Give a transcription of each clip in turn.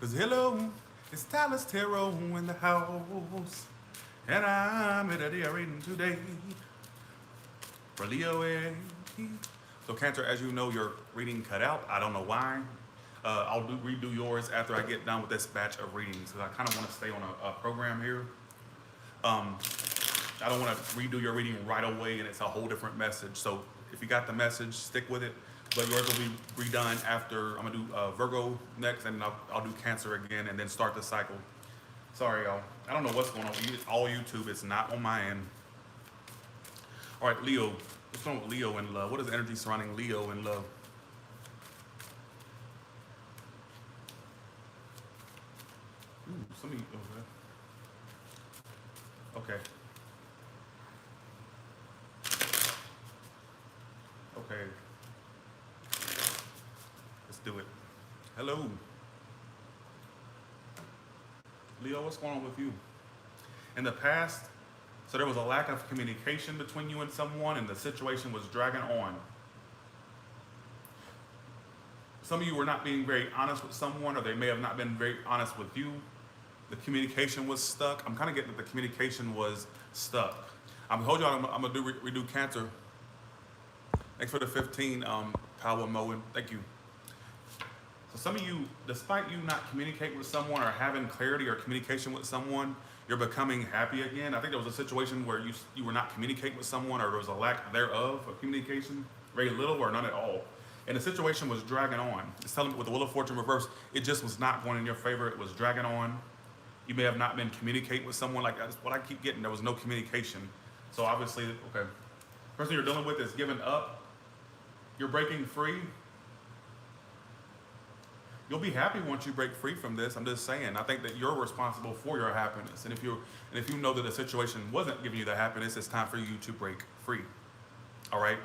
Cause hello, it's Dallas Tarot in the house. And I'm at a reading today for Leo A. So Cancer, as you know, your reading cut out. I don't know why. I'll redo yours after I get done with this batch of readings because I kind of want to stay on a program here. Um, I don't want to redo your reading right away and it's a whole different message. So if you got the message, stick with it. But yours will be redone after. I'm gonna do Virgo next, and I'll do Cancer again, and then start the cycle. Sorry, y'all. I don't know what's going on. It's all YouTube. It's not on my end. All right, Leo. What's going on with Leo in love? What is the energy surrounding Leo in love? Ooh, somebody. Okay. Okay. Let's do it. Hello, Leo. What's going on with you? In the past, so there was a lack of communication between you and someone, and the situation was dragging on. Some of you were not being very honest with someone, or they may have not been very honest with you. The communication was stuck. I'm kind of getting that the communication was stuck. I'm told you I'm gonna do redo Cancer. Thanks for the 15, Power Moen. Thank you. So some of you, despite you not communicating with someone or having clarity or communication with someone, you're becoming happy again. I think there was a situation where you were not communicating with someone, or there was a lack thereof of communication, very little or none at all. And the situation was dragging on. It's telling me with the Wheel of Fortune reverse, it just was not going in your favor. It was dragging on. You may have not been communicating with someone. Like that's what I keep getting. There was no communication. So obviously, okay. The person you're dealing with is giving up. You're breaking free. You'll be happy once you break free from this. I'm just saying. I think that you're responsible for your happiness. And if you know that the situation wasn't giving you the happiness, it's time for you to break free. All right.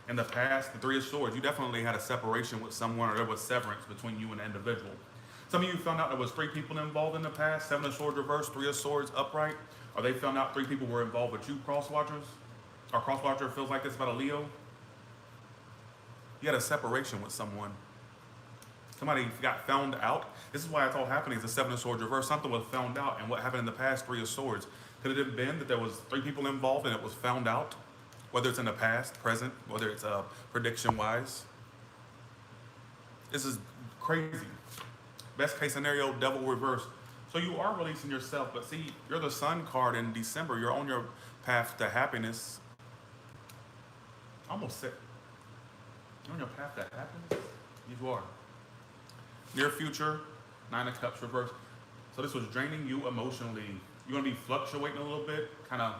In the past, the Three of Swords, you definitely had a separation with someone, or there was severance between you and an individual. Some of you found out there was three people involved in the past. Seven of Swords reversed, Three of Swords upright. Or they found out three people were involved with you, cross watchers. Or cross watcher feels like this about a Leo. You had a separation with someone. Somebody got found out. This is why it's all happening. It's the Seven of Swords reverse. Something was found out. And what happened in the past, Three of Swords. Could it have been that there was three people involved and it was found out? Whether it's in the past, present, whether it's prediction-wise. This is crazy. Best case scenario, Devil reverse. So you are releasing yourself. But see, you're the Sun card in December. You're on your path to happiness. Almost sick. You're on your path to happiness? You are. Near future, Nine of Cups reverse. So this was draining you emotionally. You're gonna be fluctuating a little bit, kind of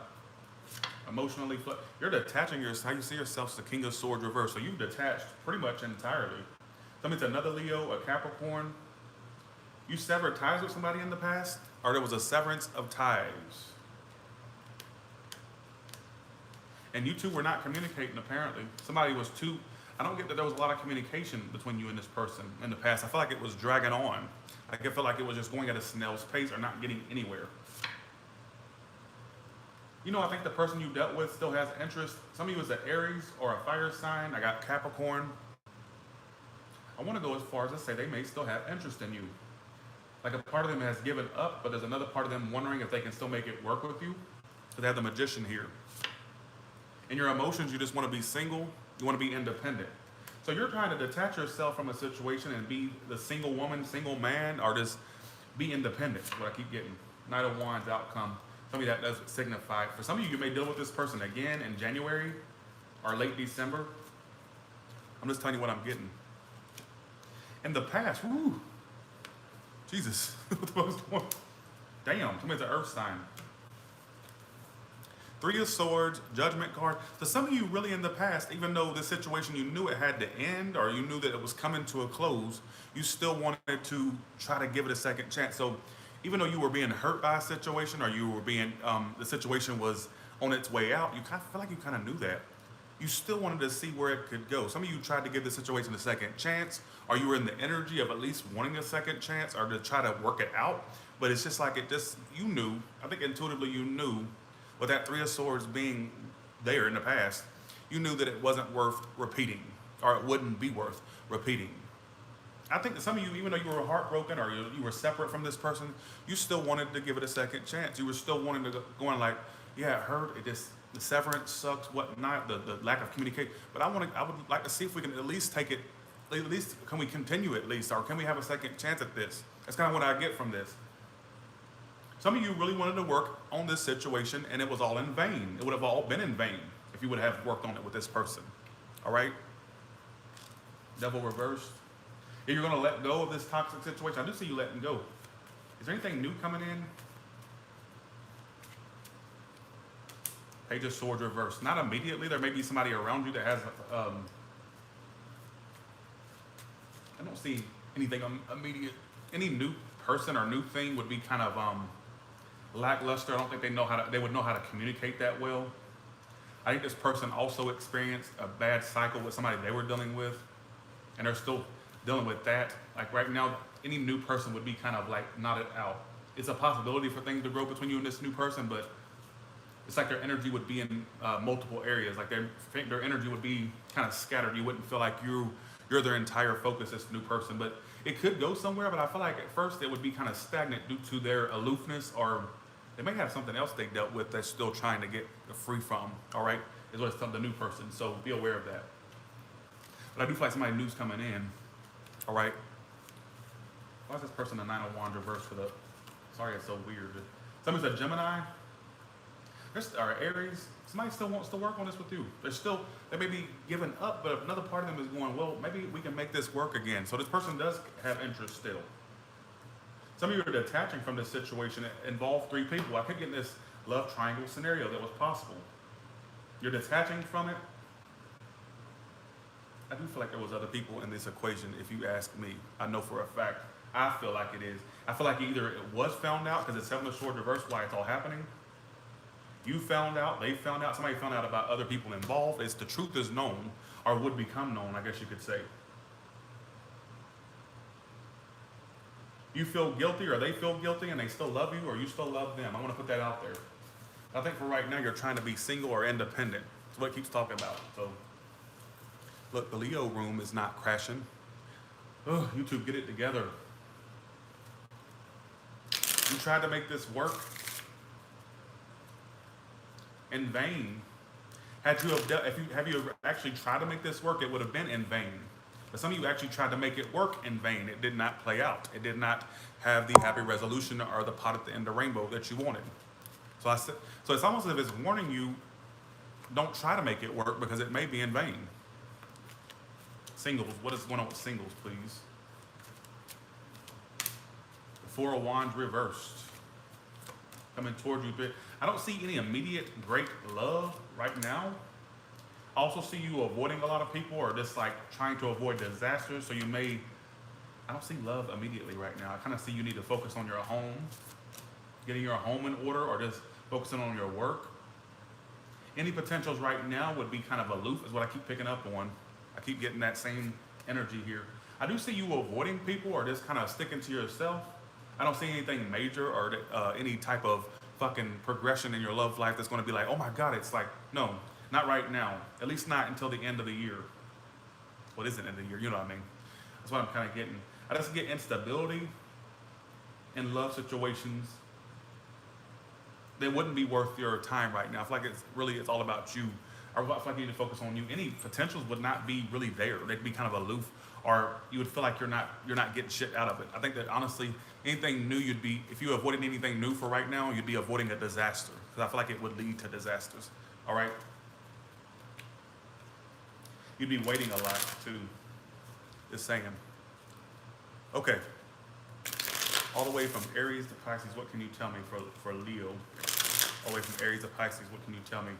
emotionally. You're detaching yourself. How you see yourself is the King of Swords reverse. So you've detached pretty much entirely. That means another Leo, a Capricorn. You severed ties with somebody in the past, or there was a severance of ties. And you two were not communicating, apparently. Somebody was too. I don't get that there was a lot of communication between you and this person in the past. I feel like it was dragging on. Like I feel like it was just going at a snail's pace or not getting anywhere. You know, I think the person you dealt with still has interest. Some of you is an Aries or a fire sign. I got Capricorn. I want to go as far as to say they may still have interest in you. Like a part of them has given up, but there's another part of them wondering if they can still make it work with you. So they have the Magician here. In your emotions, you just want to be single. You want to be independent. So you're trying to detach yourself from a situation and be the single woman, single man, or just be independent. That's what I keep getting. Knight of Wands outcome. Some of you that does signify. For some of you, you may deal with this person again in January or late December. I'm just telling you what I'm getting. In the past, whoo, Jesus, damn, somebody's an earth sign. Three of Swords, Judgment card. So some of you really in the past, even though the situation you knew it had to end, or you knew that it was coming to a close, you still wanted to try to give it a second chance. So even though you were being hurt by a situation, or you were being, the situation was on its way out, you kind of feel like you kind of knew that. You still wanted to see where it could go. Some of you tried to give the situation a second chance, or you were in the energy of at least wanting a second chance, or to try to work it out. But it's just like you knew, I think intuitively you knew, with that Three of Swords being there in the past, you knew that it wasn't worth repeating, or it wouldn't be worth repeating. I think that some of you, even though you were heartbroken or you were separate from this person, you still wanted to give it a second chance. You were still wanting to go in like, yeah, it hurt. It just the severance sucks, whatnot, the lack of communication. But I would like to see if we can at least take it. At least can we continue at least, or can we have a second chance at this? That's kind of what I get from this. Some of you really wanted to work on this situation, and it was all in vain. It would have all been in vain if you would have worked on it with this person. All right? Devil reversed. If you're going to let go of this toxic situation, I do see you letting go. Is there anything new coming in? Page of Swords reversed. Not immediately. There may be somebody around you that has, I don't see anything immediate. Any new person or new thing would be kind of lackluster. I don't think they would know how to communicate that well. I think this person also experienced a bad cycle with somebody they were dealing with, and they're still dealing with that. Like right now, any new person would be kind of like knotted out. It's a possibility for things to grow between you and this new person, but it's like their energy would be in multiple areas. Like their energy would be kind of scattered. You wouldn't feel like you're their entire focus, this new person. But it could go somewhere, but I feel like at first it would be kind of stagnant due to their aloofness, or they may have something else they dealt with that's still trying to get free from, all right, is what it's telling the new person. So be aware of that. But I do feel like somebody new's coming in, all right? Why is this person a 9 of Wands reversed for the, sorry, it's so weird. Somebody's a Gemini, or Aries. Somebody still wants to work on this with you. They may be giving up, but another part of them is going, well, maybe we can make this work again. So this person does have interest still. Some of you are detaching from this situation. It involved 3 people. I kept getting this love triangle scenario that was possible. You're detaching from it. I do feel like there was other people in this equation, if you ask me. I know for a fact. I feel like it is. I feel like either it was found out, because it's 7 of Swords reversed, why it's all happening. You found out, they found out, somebody found out about other people involved. It's the truth is known, or would become known, I guess you could say. You feel guilty, or they feel guilty, and they still love you, or you still love them. I want to put that out there. I think for right now, you're trying to be single or independent. That's what it keeps talking about. So, look, the Leo room is not crashing. Oh, you two, get it together. You tried to make this work in vain. Have you actually tried to make this work, it would have been in vain. But some of you actually tried to make it work in vain. It did not play out. It did not have the happy resolution or the pot at the end of the rainbow that you wanted. So it's almost as if it's warning you, don't try to make it work because it may be in vain. Singles, what is going on with singles, please? The 4 of Wands reversed. Coming towards you. I don't see any immediate great love right now. I also see you avoiding a lot of people, or just like trying to avoid disasters. So I don't see love immediately right now. I kind of see you need to focus on your home, getting your home in order, or just focusing on your work. Any potentials right now would be kind of aloof, is what I keep picking up on. I keep getting that same energy here. I do see you avoiding people, or just kind of sticking to yourself. I don't see anything major or any type of fucking progression in your love life that's going to be like, oh my God, it's like, no, not right now. At least not until the end of the year. Well, it isn't end of the year, you know what I mean? That's what I'm kind of getting. I just get instability in love situations that wouldn't be worth your time right now. I feel like it's all about you. I feel like you need to focus on you. Any potentials would not be really there. They'd be kind of aloof, or you would feel like you're not getting shit out of it. I think that honestly, anything new if you avoided anything new for right now, you'd be avoiding a disaster. Because I feel like it would lead to disasters. All right? You'd be waiting a lot too. Just saying. Okay. All the way from Aries to Pisces, what can you tell me for Leo? All the way from Aries to Pisces, what can you tell me?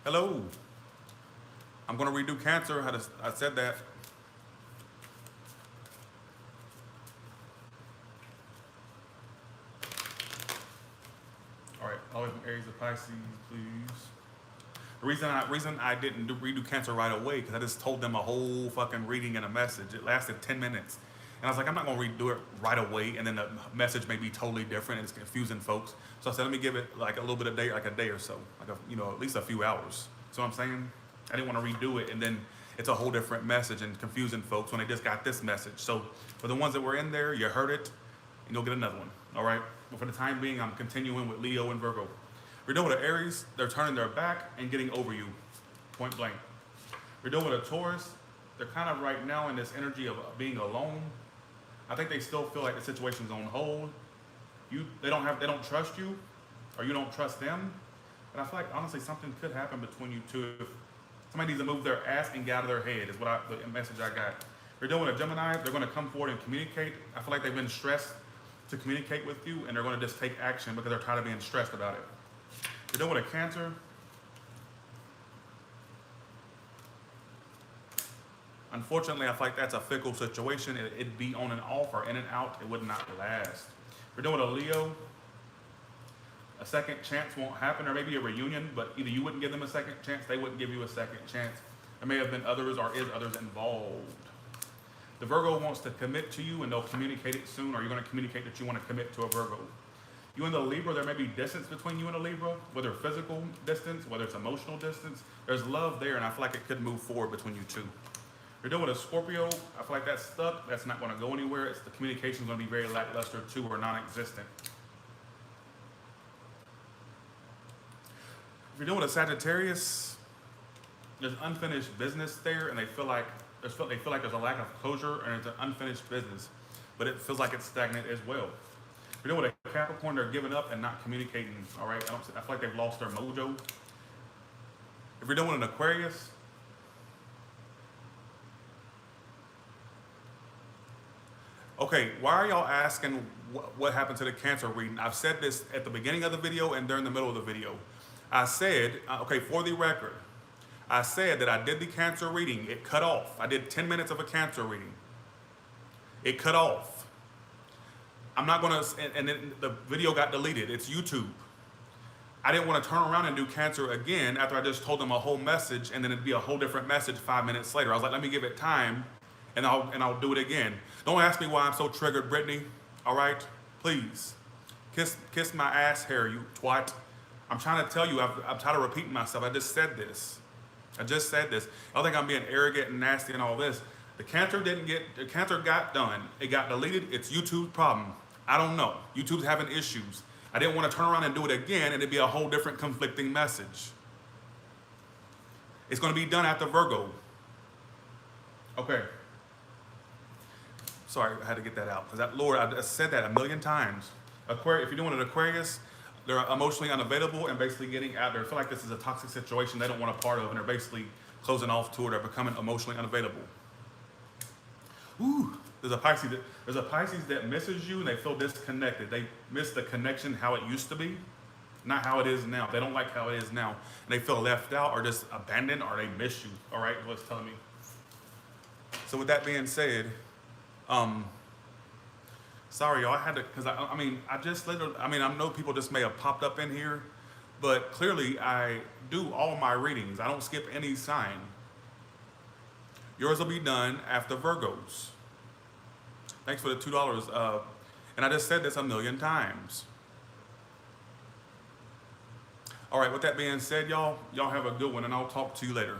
Hello. I'm going to redo Cancer. I said that. All right. All the way from Aries to Pisces, please. The reason I didn't redo Cancer right away, because I just told them a whole fucking reading and a message. It lasted 10 minutes. And I was like, I'm not going to redo it right away, and then the message may be totally different, and it's confusing folks. So I said, let me give it like a little bit of day, like a day or so, like at least a few hours. So I'm saying, I didn't want to redo it, and then it's a whole different message and confusing folks when they just got this message. So for the ones that were in there, you heard it, and you'll get another one, all right? But for the time being, I'm continuing with Leo and Virgo. We're dealing with an Aries, they're turning their back and getting over you, point blank. We're dealing with a Taurus, they're kind of right now in this energy of being alone. I think they still feel like the situation's on hold. They don't trust you, or you don't trust them. But I feel like honestly something could happen between you two. If somebody needs to move their ass and get out of their head is what the message I got. We're dealing with a Gemini, they're going to come forward and communicate. I feel like they've been stressed to communicate with you, and they're going to just take action because they're tired of being stressed about it. We're dealing with a Cancer. Unfortunately, I feel like that's a fickle situation. It'd be on and off or in and out. It would not last. We're doing a Leo. A second chance won't happen, or maybe a reunion, but either you wouldn't give them a second chance, they wouldn't give you a second chance. There may have been others or is others involved. The Virgo wants to commit to you, and they'll communicate it soon, or you're going to communicate that you want to commit to a Virgo. You and the Libra, there may be distance between you and a Libra, whether physical distance, whether it's emotional distance. There's love there, and I feel like it could move forward between you two. You're dealing with a Scorpio. I feel like that's stuck. That's not going to go anywhere. The communication's going to be very lackluster too, or non-existent. If you're dealing with a Sagittarius, there's unfinished business there, and they feel like there's a lack of closure, and it's an unfinished business, but it feels like it's stagnant as well. If you're dealing with a Capricorn, they're giving up and not communicating. All right, I feel like they've lost their mojo. If you're dealing with an Aquarius, okay, why are y'all asking what happened to the Cancer reading? I've said this at the beginning of the video and during the middle of the video. I said, okay, for the record, I said that I did the Cancer reading. It cut off. I did 10 minutes of a Cancer reading. It cut off. I'm not going to, and then the video got deleted. It's YouTube. I didn't want to turn around and do Cancer again after I just told them a whole message, and then it'd be a whole different message 5 minutes later. I was like, let me give it time, and I'll do it again. Don't ask me why I'm so triggered, Brittany. All right? Please. Kiss my ass hair, you twat. I'm trying to tell you, I'm tired of repeating myself. I just said this. I think I'm being arrogant and nasty and all this. The Cancer got done. It got deleted. It's YouTube's problem. I don't know. YouTube's having issues. I didn't want to turn around and do it again, and it'd be a whole different conflicting message. It's going to be done after Virgo. Okay. Sorry, I had to get that out. Because Lord, I said that a million times. Aquarius, if you're doing an Aquarius, they're emotionally unavailable and basically getting out there. I feel like this is a toxic situation they don't want a part of, and they're basically closing off to it. They're becoming emotionally unavailable. Ooh, there's a Pisces that misses you and they feel disconnected. They miss the connection how it used to be, not how it is now. They don't like how it is now, and they feel left out or just abandoned, or they miss you. All right, what's telling me. So with that being said, sorry y'all, I had to, because I know people just may have popped up in here, but clearly I do all my readings. I don't skip any sign. Yours will be done after Virgos. Thanks for the $2. And I just said this a million times. All right, with that being said, y'all have a good one, and I'll talk to you later.